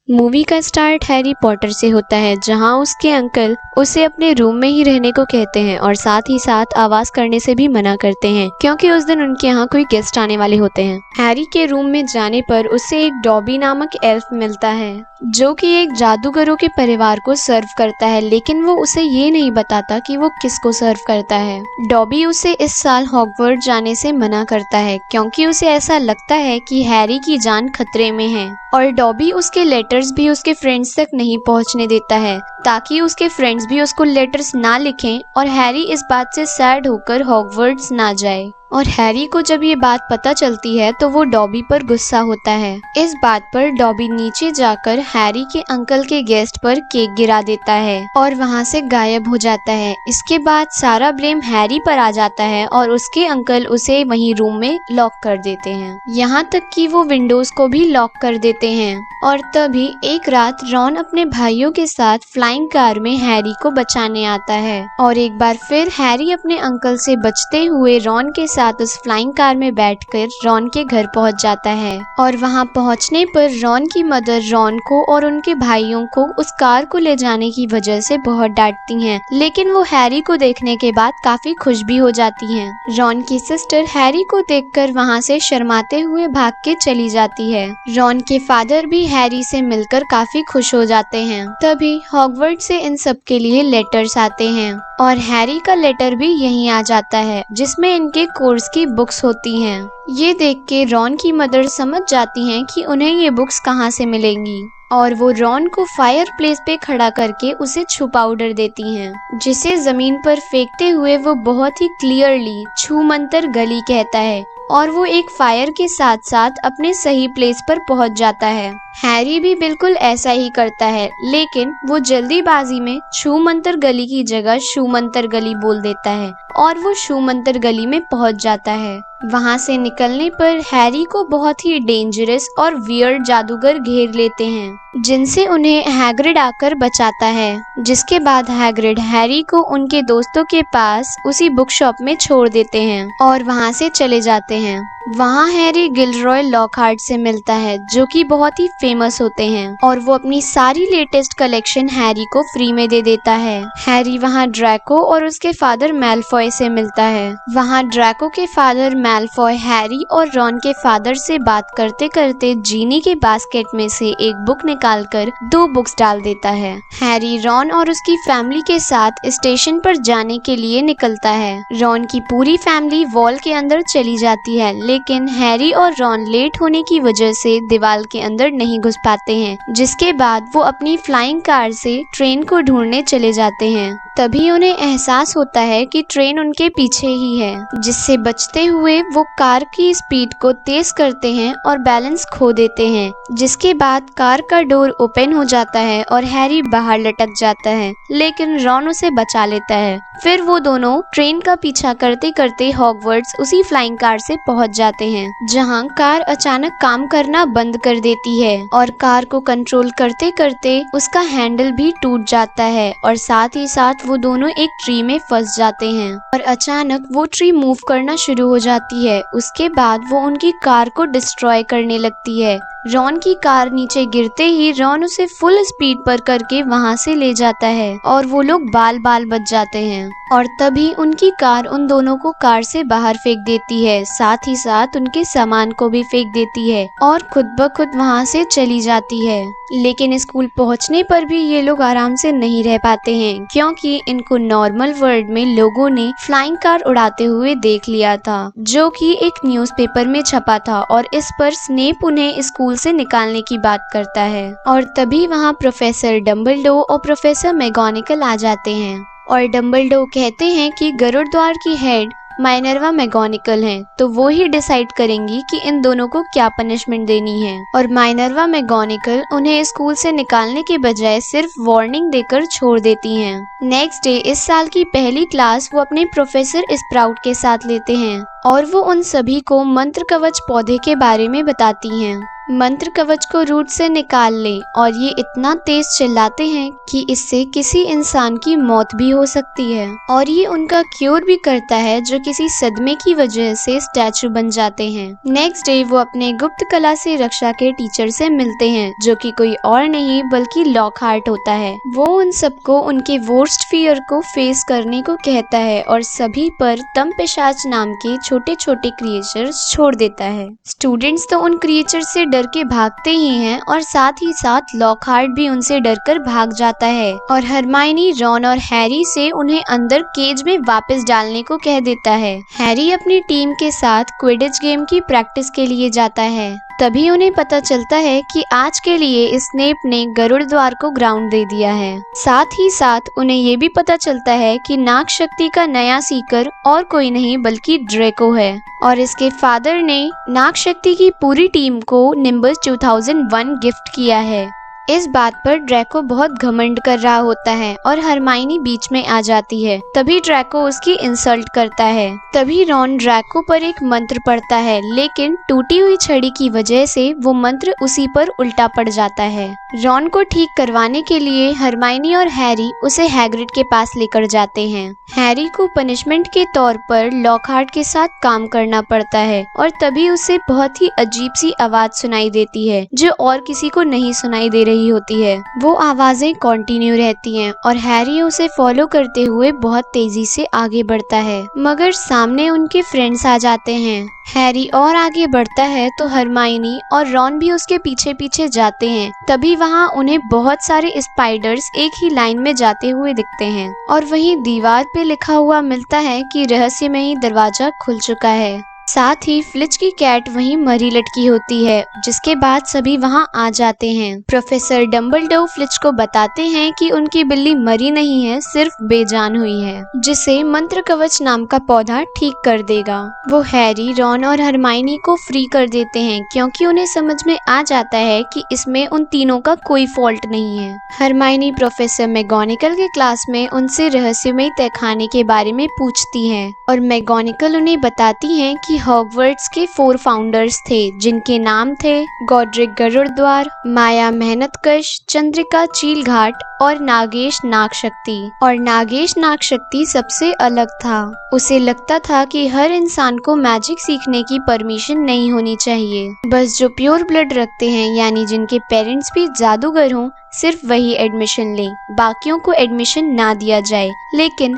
Movie का start Harry Potter से होता है, जहां उसके अंकल उसे अपने रूम में ही रहने को कहते हैं और साथ ही साथ आवाज करने से भी मना करते हैं क्योंकि उस दिन उनके यहाँ कोई गेस्ट आने वाले होते हैं। हैरी के रूम में जाने पर उसे एक डॉबी नामक एल्फ मिलता है जो कि एक जादूगरों के परिवार को सर्व करता है, लेकिन वो उसे ये नहीं बताता कि वो किसको सर्व करता है। डॉबी उसे इस साल हॉगवर्ट्स जाने से मना करता है क्योंकि उसे ऐसा लगता है कि हैरी की जान खतरे में है और डॉबी उसके लेटर्स भी उसके फ्रेंड्स तक नहीं पहुंचने देता है ताकि उसके फ्रेंड्स भी उसको लेटर्स ना लिखें और हैरी इस बात से सैड होकर हॉगवर्ट्स ना जाए। और हैरी को जब ये बात पता चलती है तो वो डॉबी पर गुस्सा होता है। इस बात पर डॉबी नीचे जाकर हैरी के अंकल के गेस्ट पर केक गिरा देता है और वहाँ से गायब हो जाता है। इसके बाद सारा ब्लेम हैरी पर आ जाता है और उसके अंकल उसे वहीं रूम में लॉक कर देते हैं, यहाँ तक कि वो विंडोज को भी लॉक कर देते हैं। और तभी एक रात रॉन अपने भाइयों के साथ फ्लाइंग कार में हैरी को बचाने आता है और एक बार फिर हैरी अपने अंकल से बचते हुए रॉन के साथ उस फ्लाइंग कार में बैठकर रॉन के घर पहुंच जाता है। और वहां पहुंचने पर रॉन की मदर रॉन को और उनके भाइयों को उस कार को ले जाने की वजह से बहुत डांटती हैं, लेकिन वो हैरी को देखने के बाद काफी खुश भी हो जाती हैं। रॉन की सिस्टर हैरी को देखकर वहां से शर्माते हुए भाग के चली जाती है। रॉन के फादर भी हैरी से मिलकर काफी खुश हो जाते हैं। तभी हॉगवर्ट्स से इन सब के लिए लेटर्स आते हैं और हैरी का लेटर भी यहीं आ जाता है जिसमें इनके कोर्स की बुक्स होती हैं। ये देख के रॉन की मदर समझ जाती हैं कि उन्हें ये बुक्स कहाँ से मिलेंगी और वो रॉन को फायर प्लेस पे खड़ा करके उसे छू पाउडर देती हैं, जिसे जमीन पर फेंकते हुए वो बहुत ही क्लियरली छू मंतर गली कहता है और वो एक फायर के साथ साथ अपने सही प्लेस पर पहुंच जाता है। हैरी भी बिल्कुल ऐसा ही करता है, लेकिन वो जल्दीबाजी में छू मंतर गली की जगह शू मंतर गली बोल देता है और वो शू मंतर गली में पहुंच जाता है। वहां से निकलने पर हैरी को बहुत ही डेंजरस और वियर्ड जादूगर घेर लेते हैं, जिनसे उन्हें हैग्रिड आकर बचाता है। जिसके बाद हैग्रिड हैरी को उनके दोस्तों के पास उसी बुक शॉप में छोड़ देते हैं और वहां से चले जाते हैं। वहाँ हैरी गिलरॉय लॉकहार्ट से मिलता है जो कि बहुत ही फेमस होते हैं और वो अपनी सारी लेटेस्ट कलेक्शन हैरी को फ्री में दे देता है। हैरी वहाँ ड्रैको और उसके फादर मैलफॉय से मिलता है। वहाँ ड्रैको के फादर मैलफॉय हैरी और रॉन के फादर से बात करते करते जीनी के बास्केट में से एक बुक निकालकर 2 बुक्स डाल देता है। हैरी रॉन और उसकी फैमिली के साथ स्टेशन पर जाने के लिए निकलता है। रॉन की पूरी फैमिली वॉल के अंदर चली जाती है, लेकिन हैरी और रॉन लेट होने की वजह से दीवार के अंदर नहीं घुस पाते हैं, जिसके बाद वो अपनी फ्लाइंग कार से ट्रेन को ढूंढने चले जाते हैं। तभी उन्हें एहसास होता है कि ट्रेन उनके पीछे ही है, जिससे बचते हुए वो कार की स्पीड को तेज करते हैं और बैलेंस खो देते हैं, जिसके बाद कार का डोर ओपन हो जाता है और हैरी बाहर लटक जाता है, लेकिन रॉन उसे बचा लेता है। फिर वो दोनों ट्रेन का पीछा करते करते हॉगवर्ट्स उसी फ्लाइंग कार से पहुंच जाते हैं, जहां कार अचानक काम करना बंद कर देती है और कार को कंट्रोल करते करते उसका हैंडल भी टूट जाता है और साथ ही साथ वो दोनों एक ट्री में फंस जाते हैं और अचानक वो ट्री मूव करना शुरू हो जाती है। उसके बाद वो उनकी कार को डिस्ट्रॉय करने लगती है। रॉन की कार नीचे गिरते ही रॉन उसे फुल स्पीड पर करके वहां से ले जाता है और वो लोग बाल बाल बच जाते हैं और तभी उनकी कार उन दोनों को कार से बाहर फेंक देती है, साथ ही साथ उनके सामान को भी फेंक देती है और खुद ब खुद वहां से चली जाती है। लेकिन स्कूल पहुंचने पर भी ये लोग आराम से नहीं रह पाते हैं क्योंकि इनको नॉर्मल वर्ल्ड में लोगों ने फ्लाइंग कार उड़ाते हुए देख लिया था, जो कि एक न्यूज़पेपर में छपा था और इस पर स्नेप उन्हें स्कूल से निकालने की बात करता है। और तभी वहाँ प्रोफेसर डम्बलडोर और प्रोफेसर मैगोनिकल आ जाते हैं और डम्बलडोर कहते हैं कि गरुड़द्वार की हेड माइनर्वा मैगोनिकल हैं, तो वो ही डिसाइड करेंगी कि इन दोनों को क्या पनिशमेंट देनी है। और माइनर्वा मैगोनिकल उन्हें स्कूल से निकालने के बजाय सिर्फ वार्निंग देकर छोड़ देती हैं। नेक्स्ट डे इस साल की पहली क्लास वो अपने प्रोफेसर स्प्राउट के साथ लेते हैं और वो उन सभी को मंत्र कवच पौधे के बारे में बताती हैं। मंत्र कवच को रूट से निकाल ले और ये इतना तेज चिल्लाते हैं कि इससे किसी इंसान की मौत भी हो सकती है और ये उनका क्योर भी करता है जो किसी सदमे की वजह से स्टैचू बन जाते हैं। नेक्स्ट डे वो अपने गुप्त कला से रक्षा के टीचर से मिलते हैं जो कि कोई और नहीं बल्कि लॉकहार्ट होता है। वो उन सबको उनके वर्स्ट फियर को फेस करने को कहता है और सभी पर तमपिशाच नाम के छोटे छोटे क्रिएचर्स छोड़ देता है। स्टूडेंट्स तो उन क्रिएचर से डर के भागते ही हैं और साथ ही साथ लॉकहार्ट भी उनसे डरकर भाग जाता है और हरमाइनी, रॉन और हैरी से उन्हें अंदर केज में वापस डालने को कह देता है। हैरी अपनी टीम के साथ क्विडिच गेम की प्रैक्टिस के लिए जाता है। तभी उन्हें पता चलता है कि आज के लिए स्नेप ने गरुड़ द्वार को ग्राउंड दे दिया है। साथ ही साथ उन्हें ये भी पता चलता है कि नाग शक्ति का नया सीकर और कोई नहीं बल्कि ड्रैको है और इसके फादर ने नाग शक्ति की पूरी टीम को निम्बस 2001 गिफ्ट किया है। इस बात पर ड्रैको बहुत घमंड कर रहा होता है और हरमाइनी बीच में आ जाती है। तभी ड्रैको उसकी इंसल्ट करता है। तभी रॉन ड्रैको पर एक मंत्र पढ़ता है लेकिन टूटी हुई छड़ी की वजह से वो मंत्र उसी पर उल्टा पड़ जाता है। रॉन को ठीक करवाने के लिए हरमाइनी और हैरी उसे हैग्रिड के पास लेकर जाते हैं। हैरी को पनिशमेंट के तौर पर लॉकहार्ट के साथ काम करना पड़ता है और तभी उसे बहुत ही अजीब सी आवाज सुनाई देती है जो और किसी को नहीं सुनाई दे रही होती है। वो आवाजें कंटिन्यू रहती हैं और हैरी उसे फॉलो करते हुए बहुत तेजी से आगे बढ़ता है मगर सामने उनके फ्रेंड्स आ जाते हैं। हैरी और आगे बढ़ता है तो हरमाइनी और रॉन भी उसके पीछे पीछे जाते हैं। तभी वहाँ उन्हें बहुत सारे स्पाइडर्स एक ही लाइन में जाते हुए दिखते हैं और वहीं दीवार पे लिखा हुआ मिलता है कि रहस्यमयी दरवाजा खुल चुका है। साथ ही फ्लिच की कैट वहीं मरी लटकी होती है जिसके बाद सभी वहां आ जाते हैं। प्रोफेसर डम्बलडोर फ्लिच को बताते हैं कि उनकी बिल्ली मरी नहीं है, सिर्फ बेजान हुई है जिसे मंत्र कवच नाम का पौधा ठीक कर देगा। वो हैरी, रॉन और हरमाइनी को फ्री कर देते हैं क्योंकि उन्हें समझ में आ जाता है कि इसमें उन तीनों का कोई फॉल्ट नहीं है। हरमाइनी प्रोफेसर मैगोनिकल के क्लास में उनसे रहस्यमयी तहखाने के बारे में पूछती है और मैगोनिकल उन्हें बताती है कि हॉगवर्ट्स के 4 फाउंडर्स थे जिनके नाम थे गॉड्रिक गरुड़ द्वार, माया मेहनतकश, चंद्रिका चील घाट और नागेश नागशक्ति। और नागेश नागशक्ति सबसे अलग था। उसे लगता था कि हर इंसान को मैजिक सीखने की परमिशन नहीं होनी चाहिए, बस जो प्योर ब्लड रखते हैं यानी जिनके पेरेंट्स भी जादूगर हों सिर्फ वही एडमिशन लें, बाकियों को एडमिशन ना दिया जाए। लेकिन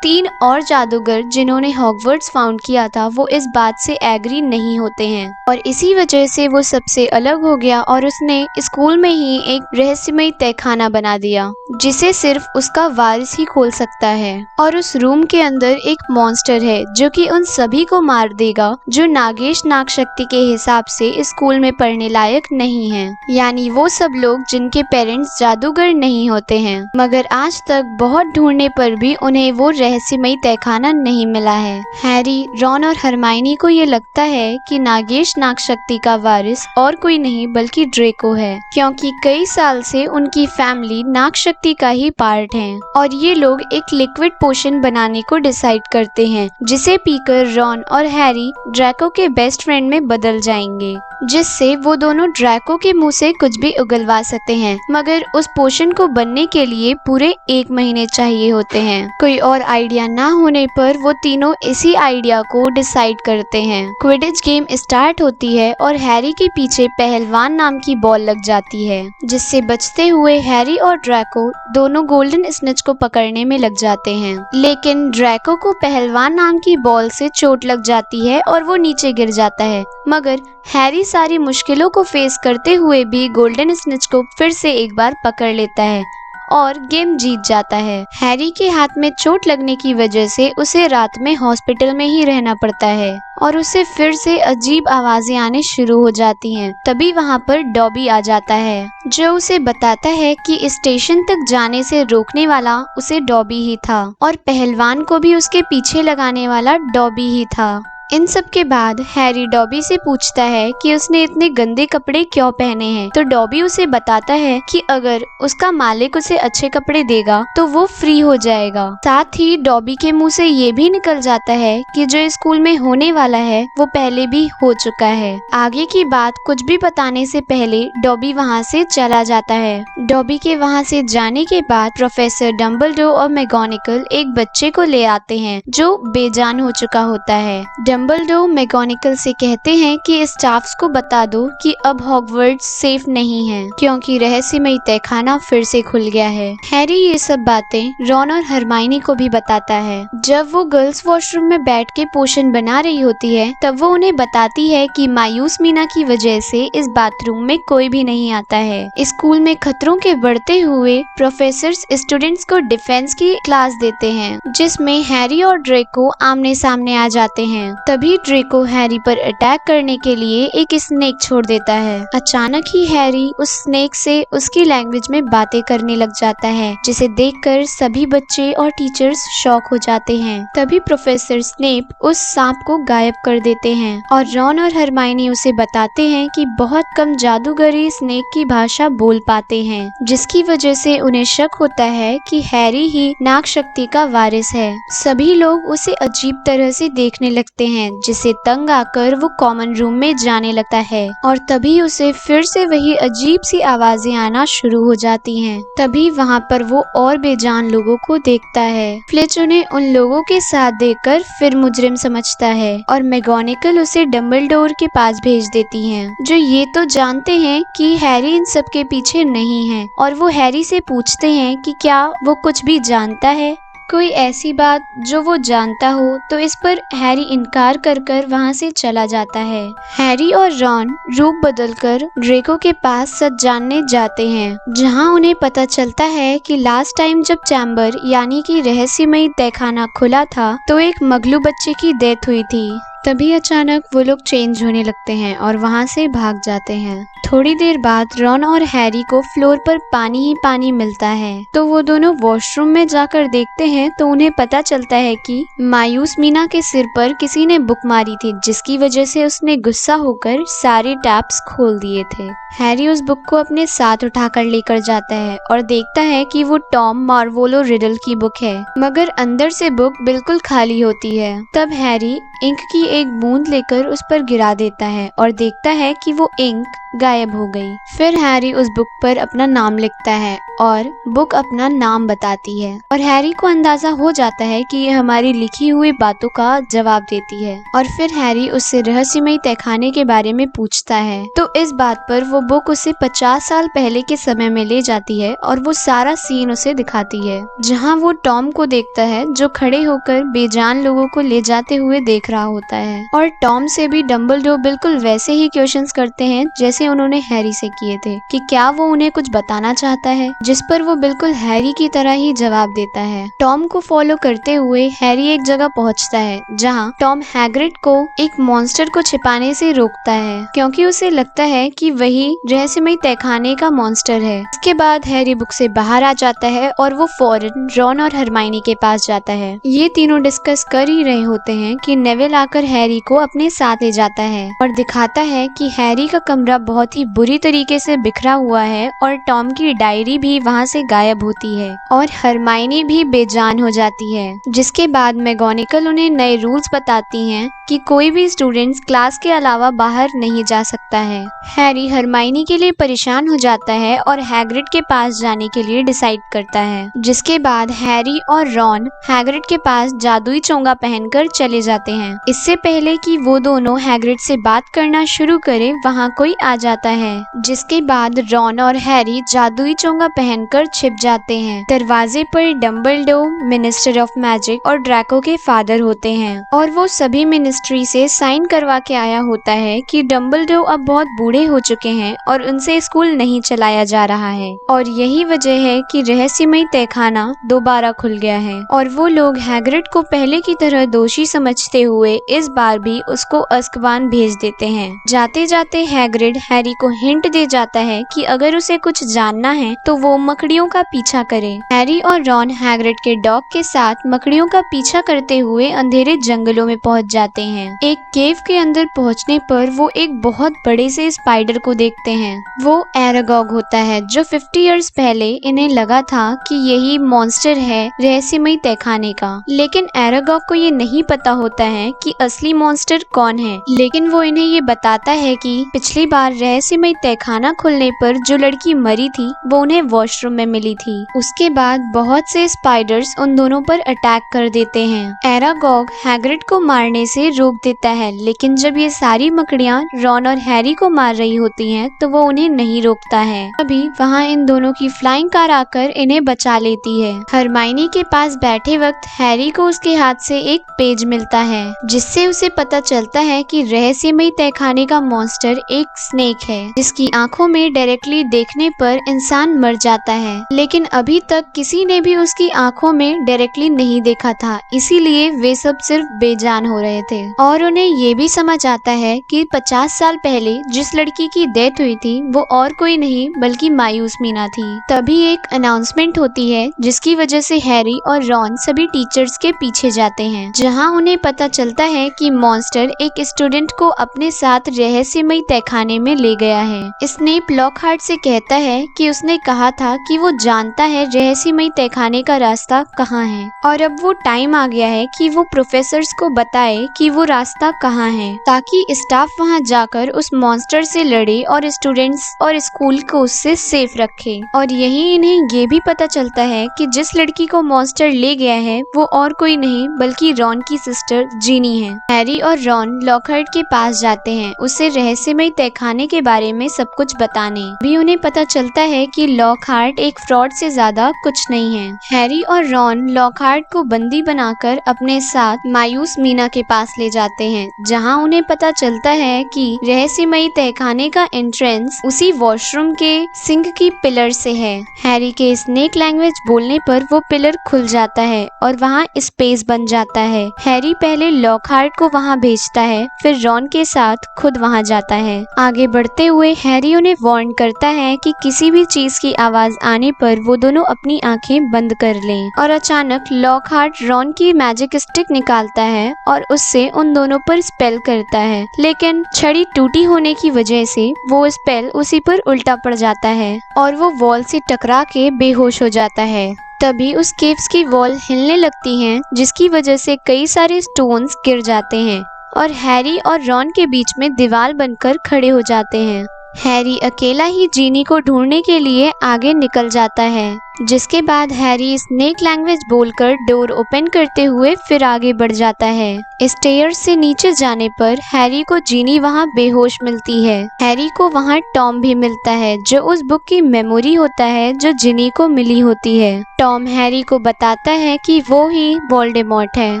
3 और जादूगर जिन्होंने हॉगवर्ट्स फाउंड किया था वो इस बात से एग्री नहीं होते हैं और इसी वजह से वो सबसे अलग हो गया और उसने स्कूल में ही एक रहस्यमयी तहखाना बना दिया जिसे सिर्फ उसका वारिस ही खोल सकता है। और उस रूम के अंदर एक मॉन्स्टर है जो कि उन सभी को मार देगा जो नागेश नागशक्ति के हिसाब से स्कूल में पढ़ने लायक नहीं है, यानी वो सब लोग जिनके पेरेंट्स जादूगर नहीं होते हैं। मगर आज तक बहुत ढूंढने पर भी उन्हें वो रहस्यमयी तहखाना नहीं मिला है। हैरी, रॉन और हरमाइनी को ये लगता है कि नागेश नागशक्ति का वारिस और कोई नहीं बल्कि ड्रेको है क्योंकि कई साल से उनकी फैमिली नागशक्ति का ही पार्ट है और ये लोग एक लिक्विड पोशन बनाने को डिसाइड करते हैं जिसे पीकर रॉन और हैरी ड्रैको के बेस्ट फ्रेंड में बदल जाएंगे, जिससे वो दोनों ड्रैको के मुंह से कुछ भी उगलवा सकते हैं। मगर उस पोशन को बनने के लिए पूरे 1 महीने चाहिए होते हैं। कोई और आइडिया ना होने पर वो तीनों इसी आइडिया को डिसाइड करते हैं। क्विडिच गेम स्टार्ट होती है और हैरी के पीछे पहलवान नाम की बॉल लग जाती है जिससे बचते हुए हैरी और ड्रैको दोनों गोल्डन स्नेच को पकड़ने में लग जाते हैं। लेकिन ड्रैको को पहलवान नाम की बॉल से चोट लग जाती है और वो नीचे गिर जाता है, मगर हैरी सारी मुश्किलों को फेस करते हुए भी गोल्डन स्नेच को फिर से एक बार पकड़ लेता है और गेम जीत जाता है। हैरी के हाथ में चोट लगने की वजह से उसे रात में हॉस्पिटल में ही रहना पड़ता है और उसे फिर से अजीब आवाजें आने शुरू हो जाती हैं। तभी वहाँ पर डॉबी आ जाता है जो उसे बताता है कि स्टेशन तक जाने से रोकने वाला उसे डॉबी ही था और पहलवान को भी उसके पीछे लगाने वाला डॉबी ही था। इन सब के बाद हैरी डॉबी से पूछता है कि उसने इतने गंदे कपड़े क्यों पहने हैं, तो डॉबी उसे बताता है कि अगर उसका मालिक उसे अच्छे कपड़े देगा तो वो फ्री हो जाएगा। साथ ही डॉबी के मुंह से ये भी निकल जाता है कि जो स्कूल में होने वाला है वो पहले भी हो चुका है। आगे की बात कुछ भी बताने से पहले डॉबी वहाँ से चला जाता है। डॉबी के वहाँ से जाने के बाद प्रोफेसर डम्बलडोर और मैगोनिकल एक बच्चे को ले आते हैं जो बेजान हो चुका होता है। डम्बलडोर मैगोनिकल से कहते हैं कि स्टाफ्स को बता दो कि अब हॉगवर्ट्स सेफ नहीं है क्योंकि रहस्यमयी तहखाना फिर से खुल गया है। हैरी ये सब बातें रॉन और हरमाइनी को भी बताता है। जब वो गर्ल्स वॉशरूम में बैठ के पोशन बना रही होती है तब वो उन्हें बताती है कि मायूस मीना की वजह से इस बाथरूम में कोई भी नहीं आता है। स्कूल में खतरों के बढ़ते हुए प्रोफेसर्स स्टूडेंट्स को डिफेंस की क्लास देते हैं जिसमें हैरी और ड्रेको आमने सामने आ जाते हैं। तभी ड्रेको हैरी पर अटैक करने के लिए एक स्नेक छोड़ देता है। अचानक ही हैरी उस स्नेक से उसकी लैंग्वेज में बातें करने लग जाता है जिसे देखकर सभी बच्चे और टीचर्स शॉक हो जाते हैं। तभी प्रोफेसर स्नेप उस सांप को गायब कर देते हैं और रॉन और हरमाइनी उसे बताते हैं कि बहुत कम जादूगर ही स्नेक की भाषा बोल पाते हैं, जिसकी वजह से उन्हें शक होता है कि हैरी ही नाग शक्ति का वारिस है। सभी लोग उसे अजीब तरह से देखने लगते हैं जिसे तंग आकर वो कॉमन रूम में जाने लगता है और तभी उसे फिर से वही अजीब सी आवाजें आना शुरू हो जाती हैं। तभी वहाँ पर वो और बेजान लोगों को देखता है। फ्लिच उन्हें उन लोगों के साथ देखकर फिर मुजरिम समझता है और मैगोनिकल उसे डम्बलडोर के पास भेज देती हैं, जो ये तो जानते हैं कि हैरी इन सब के पीछे नहीं है और वो हैरी से पूछते हैं कि क्या वो कुछ भी जानता है, कोई ऐसी बात जो वो जानता हो, तो इस पर हैरी इनकार कर वहाँ से चला जाता है। हैरी और रॉन रूप बदलकर ड्रेको के पास सच जानने जाते हैं, जहाँ उन्हें पता चलता है कि लास्ट टाइम जब चैम्बर यानी कि रहस्यमयी तहखाना खुला था तो एक मगलू बच्चे की डेथ हुई थी। तभी अचानक वो लोग चेंज होने लगते हैं और वहाँ से भाग जाते हैं। थोड़ी देर बाद रॉन और हैरी को फ्लोर पर पानी ही पानी मिलता है, तो वो दोनों वॉशरूम में जाकर देखते हैं तो उन्हें पता चलता है कि मायूस मीना के सिर पर किसी ने बुक मारी थी, जिसकी वजह से उसने गुस्सा होकर सारे टैप्स खोल दिए थे। हैरी उस बुक को अपने साथ उठाकर लेकर जाता है और देखता है कि वो टॉम मार्वोलो रिडल की बुक है, मगर अंदर से बुक बिल्कुल खाली होती है। तब हैरी इंक की एक बूंद लेकर उस पर गिरा देता है और देखता है कि वो इंक गायब हो गई। फिर हैरी उस बुक पर अपना नाम लिखता है और बुक अपना नाम बताती है और हैरी को अंदाजा हो जाता है कि ये हमारी लिखी हुई बातों का जवाब देती है। और फिर हैरी उससे रहस्यमयी तहखाने के बारे में पूछता है, तो इस बात पर वो बुक उसे 50 साल पहले के समय में ले जाती है और वो सारा सीन उसे दिखाती है, जहाँ वो टॉम को देखता है जो खड़े होकर बेजान लोगों को ले जाते हुए देख रहा होता है। और टॉम से भी डम्बलडोर बिल्कुल वैसे ही क्वेश्चंस करते हैं जैसे उन्होंने हैरी से किए थे कि क्या वो उन्हें कुछ बताना चाहता है, जिस पर वो बिल्कुल हैरी की तरह ही जवाब देता है। टॉम को फॉलो करते हुए हैरी एक जगह पहुंचता है जहां टॉम हैग्रिड को एक मॉन्स्टर को छिपाने से रोकता है, क्योंकि उसे लगता है कि वही रहस्यमयी तहखाने का मॉन्स्टर है। इसके बाद हैरी बुक से बाहर आ जाता है और वो फौरन रॉन और हरमाइनी के पास जाता है। ये तीनों डिस्कस कर ही रहे होते हैं कि नेविल आकर हैरी को अपने साथ ले जाता है और दिखाता है कि हैरी का कमरा बहुत ही बुरी तरीके से बिखरा हुआ है और टॉम की डायरी भी वहाँ से गायब होती है और हरमाइनी भी बेजान हो जाती है। जिसके बाद मैगोनिकल उन्हें नए रूल्स बताती हैं कि कोई भी स्टूडेंट्स क्लास के अलावा बाहर नहीं जा सकता है। हैरी हरमाइनी के लिए परेशान हो जाता है और हैग्रिड के पास जाने के लिए डिसाइड करता है। जिसके बाद हैरी और रॉन हैग्रिड के पास जादुई चोंगा पहनकर चले जाते हैं। इससे पहले कि वो दोनों हैग्रिड से बात करना शुरू करें, वहाँ कोई आ जाता है। जिसके बाद रॉन और हैरी जादुई चोंगा पहनकर छिप जाते हैं। दरवाजे पर डम्बलडोर, मिनिस्टर ऑफ मैजिक और ड्रैको के फादर होते हैं और वो सभी मिनिस्ट्री से साइन करवा के आया होता है कि डम्बलडोर अब बहुत बूढ़े हो चुके हैं और उनसे स्कूल नहीं चलाया जा रहा है और यही वजह है कि रहस्यमयी तहखाना दोबारा खुल गया है। और वो लोग हैग्रिड को पहले की तरह दोषी समझते हुए हुए इस बार भी उसको अज़्काबान भेज देते हैं। जाते जाते हैग्रिड हैरी को हिंट दे जाता है कि अगर उसे कुछ जानना है तो वो मकड़ियों का पीछा करे। हैरी और रॉन हैग्रिड के डॉग के साथ मकड़ियों का पीछा करते हुए अंधेरे जंगलों में पहुंच जाते हैं। एक केव के अंदर पहुंचने पर वो एक बहुत बड़े से स्पाइडर को देखते हैं। वो एरागॉग होता है जो 50 इयर्स पहले इन्हें लगा था कि यही मॉन्स्टर है रहस्यमयी तहखाने का। लेकिन एरागॉग को ये नहीं पता होता है कि असली मॉन्स्टर कौन है। लेकिन वो इन्हें ये बताता है कि पिछली बार रहस्यमयी तहखाना खुलने पर जो लड़की मरी थी वो उन्हें वॉशरूम में मिली थी। उसके बाद बहुत से स्पाइडर्स उन दोनों पर अटैक कर देते हैं। एरागॉग हैग्रिड को मारने से रोक देता है, लेकिन जब ये सारी मकड़ियाँ रॉन और हैरी को मार रही होती हैं तो वो उन्हें नहीं रोकता है। अभी वहाँ इन दोनों की फ्लाइंग कार आकर इन्हें बचा लेती है। हरमाइनी के पास बैठे वक्त हैरी को उसके हाथ से एक पेज मिलता है जिससे उसे पता चलता है कि रहस्यमयी तहखाने का मॉन्स्टर एक स्नेक है जिसकी आंखों में डायरेक्टली देखने पर इंसान मर जाता है। लेकिन अभी तक किसी ने भी उसकी आंखों में डायरेक्टली नहीं देखा था, इसीलिए वे सब सिर्फ बेजान हो रहे थे। और उन्हें ये भी समझ आता है कि 50 साल पहले जिस लड़की की डेथ हुई थी वो और कोई नहीं बल्कि मायूस मीना थी। तभी एक अनाउंसमेंट होती है जिसकी वजह से हैरी और रॉन सभी टीचर्स के पीछे जाते हैं, जहां उन्हें पता चलता है कि मॉन्स्टर एक स्टूडेंट को अपने साथ रहस्यमयी तहखाने में ले गया है। स्नेप लॉकहार्ट से कहता है कि उसने कहा था कि वो जानता है रहस्यमयी तहखाने का रास्ता कहाँ है और अब वो टाइम आ गया है कि वो प्रोफेसर्स को बताए कि वो रास्ता कहाँ है, ताकि स्टाफ वहाँ जाकर उस मॉन्स्टर से लड़े और स्टूडेंट्स और स्कूल को उससे सेफ रखे। और यही इन्हें ये भी पता चलता है कि जिस लड़की को मॉन्स्टर ले गया है वो और कोई नहीं बल्कि रॉन की सिस्टर जीनी है। हैरी और रॉन लॉकहार्ट के पास जाते हैं उसे रहस्यमयी तहखाने के बारे में सब कुछ बताने। भी उन्हें पता चलता है कि लॉकहार्ट एक फ्रॉड से ज्यादा कुछ नहीं है। हैरी और रॉन लॉकहार्ट को बंदी बनाकर अपने साथ मायूस मीना के पास ले जाते हैं, जहां उन्हें पता चलता है कि रहस्यमयी तहखाने का एंट्रेंस उसी वॉशरूम के सिंक की पिलर से है। हैरी के स्नेक लैंग्वेज बोलने पर वो पिलर खुल जाता है और वहाँ स्पेस बन जाता है। हैरी पहले लॉकहार्ट को वहाँ भेजता है, फिर रॉन के साथ खुद वहाँ जाता है। आगे बढ़ते हुए हैरी उन्हें वार्न करता है कि किसी भी चीज की आवाज आने पर वो दोनों अपनी आंखें बंद कर लें। और अचानक लॉकहार्ट रॉन की मैजिक स्टिक निकालता है और उससे उन दोनों पर स्पेल करता है, लेकिन छड़ी टूटी होने की वजह से वो स्पेल उसी पर उल्टा पड़ जाता है और वो वॉल से टकरा के बेहोश हो जाता है। तभी उस केव्स की वॉल हिलने लगती है जिसकी वजह से कई सारे स्टोन्स गिर जाते हैं और हैरी और रॉन के बीच में दीवार बनकर खड़े हो जाते हैं। हैरी अकेला ही जीनी को ढूंढने के लिए आगे निकल जाता है, जिसके बाद हैरी स्नेक लैंग्वेज बोलकर डोर ओपन करते हुए फिर आगे बढ़ जाता है। स्टेयर्स से नीचे जाने पर हैरी को जीनी वहाँ बेहोश मिलती है। हैरी को वहाँ टॉम भी मिलता है जो उस बुक की मेमोरी होता है जो जीनी को मिली होती है। टॉम हैरी को बताता है कि वो ही वोल्डेमॉर्ट है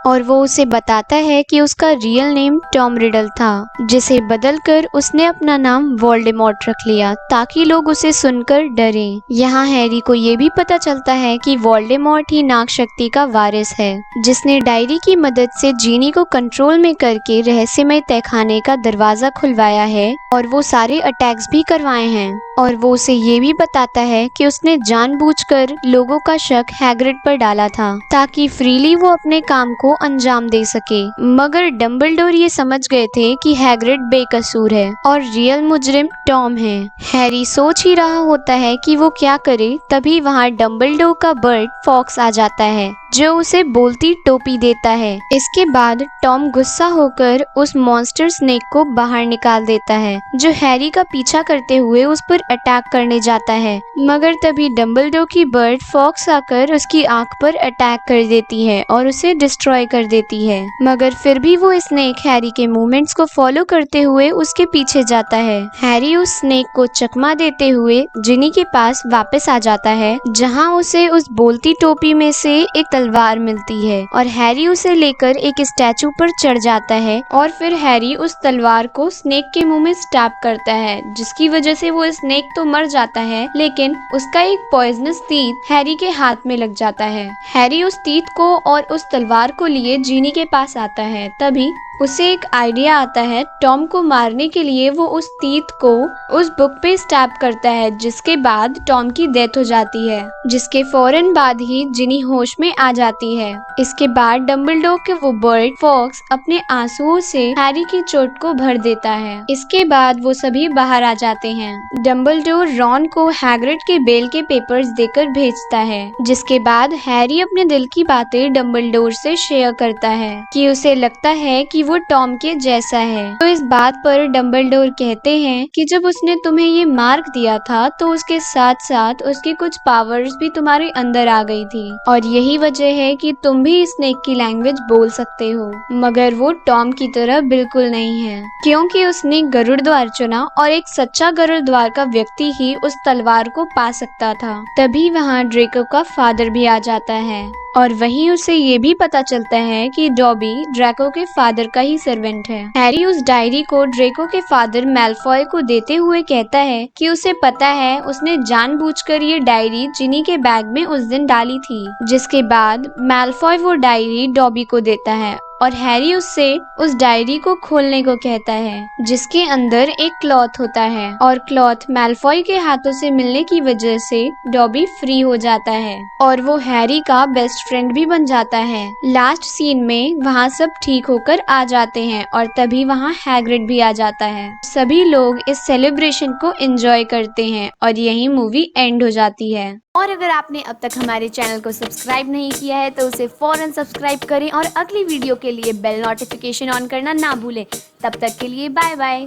और वो उसे बताता है कि उसका रियल नेम टॉम रिडल था, जिसे बदलकर उसने अपना नाम वोल्डेमॉर्ट रख लिया ताकि लोग उसे सुनकर डरें। यहाँ हैरी को ये भी पता चलता है कि वोल्डेमॉर्ट ही नाग शक्ति का वारिस है, जिसने डायरी की मदद से जीनी को कंट्रोल में करके रहस्यमय तहखाने का दरवाजा खुलवाया है और वो सारे अटैक्स भी करवाए हैं। और वो उसे ये भी बताता है कि उसने जानबूझकर लोगों का शक हैग्रिड पर डाला था ताकि फ्रीली वो अपने काम को अंजाम दे सके, मगर डंबलडोर ये समझ गए थे कि हैग्रिड बेकसूर है और रियल मुजरिम टॉम है। हैरी सोच ही रहा होता है कि वो क्या करे, तभी वहाँ डंबलडोर का बर्ड फॉक्स आ जाता है जो उसे बोलती टोपी देता है। इसके बाद टॉम गुस्सा होकर उस मॉन्स्टर स्नेक को बाहर निकाल देता है जो हैरी का पीछा करते हुए उस पर अटैक करने जाता है, मगर तभी डंबलडोर की बर्ड फॉक्स आकर उसकी आंख पर अटैक कर देती है और उसे डिस्ट्रॉय कर देती है। मगर फिर भी वो स्नेक हैरी के मूवमेंट्स को फॉलो करते हुए उसके पीछे जाता है। हैरी उस स्नेक को चकमा देते हुए जिनी के पास वापस आ जाता है, जहाँ उसे उस बोलती टोपी में से एक तलवार मिलती है और हैरी उसे लेकर एक स्टैचू पर चढ़ जाता है और फिर हैरी उस तलवार को स्नेक के मुंह में स्टैब करता है, जिसकी वजह से वो स्नेक तो मर जाता है, लेकिन उसका एक पॉइजनस तीत हैरी के हाथ में लग जाता है। हैरी उस तीत को और उस तलवार को लिए जीनी के पास आता है। तभी उसे एक आइडिया आता है टॉम को मारने के लिए। वो उस तीत को उस बुक पे स्टैब करता है, जिसके बाद टॉम की डेथ हो जाती है, जिसके फौरन बाद ही जिनी होश में आ जाती है। इसके बाद डम्बलडोर के वो बर्ड फॉक्स अपने आंसुओं से हैरी की चोट को भर देता है। इसके बाद वो सभी बाहर आ जाते हैं। डम्बलडोर रॉन को हैग्रिड के बेल के पेपर्स देकर भेजता है, जिसके बाद हैरी अपने दिल की बातें डम्बलडोर से शेयर करता है कि उसे लगता है कि वो टॉम के जैसा है। तो इस बात पर डम्बलडोर कहते हैं कि जब उसने तुम्हें ये मार्क दिया था तो उसके साथ साथ उसकी कुछ पावर्स भी तुम्हारे अंदर आ गई थी, और यही वजह है कि तुम भी स्नेक की लैंग्वेज बोल सकते हो। मगर वो टॉम की तरह बिल्कुल नहीं है, क्योंकि उसने गरुड़ द्वार चुना और एक सच्चा गरुड़ द्वार का व्यक्ति ही उस तलवार को पा सकता था। तभी वहाँ ड्रेको का फादर भी आ जाता है, और वहीं उसे ये भी पता चलता है कि डॉबी ड्रैको के फादर का ही सर्वेंट है। हैरी उस डायरी को ड्रेको के फादर मैलफॉय को देते हुए कहता है कि उसे पता है उसने जानबूझकर ये डायरी जिनी के बैग में उस दिन डाली थी। जिसके बाद मैलफॉय वो डायरी डॉबी को देता है और हैरी उससे उस डायरी को खोलने को कहता है, जिसके अंदर एक क्लॉथ होता है, और क्लॉथ मैलफॉय के हाथों से मिलने की वजह से डॉबी फ्री हो जाता है और वो हैरी का बेस्ट फ्रेंड भी बन जाता है। लास्ट सीन में वहाँ सब ठीक होकर आ जाते हैं और तभी वहाँ हैग्रिड भी आ जाता है। सभी लोग इस सेलिब्रेशन को एंजॉय करते हैं और यही मूवी एंड हो जाती है। और अगर आपने अब तक हमारे चैनल को सब्सक्राइब नहीं किया है तो उसे फौरन सब्सक्राइब करें और अगली वीडियो के लिए बेल नोटिफिकेशन ऑन करना ना भूलें। तब तक के लिए बाय बाय।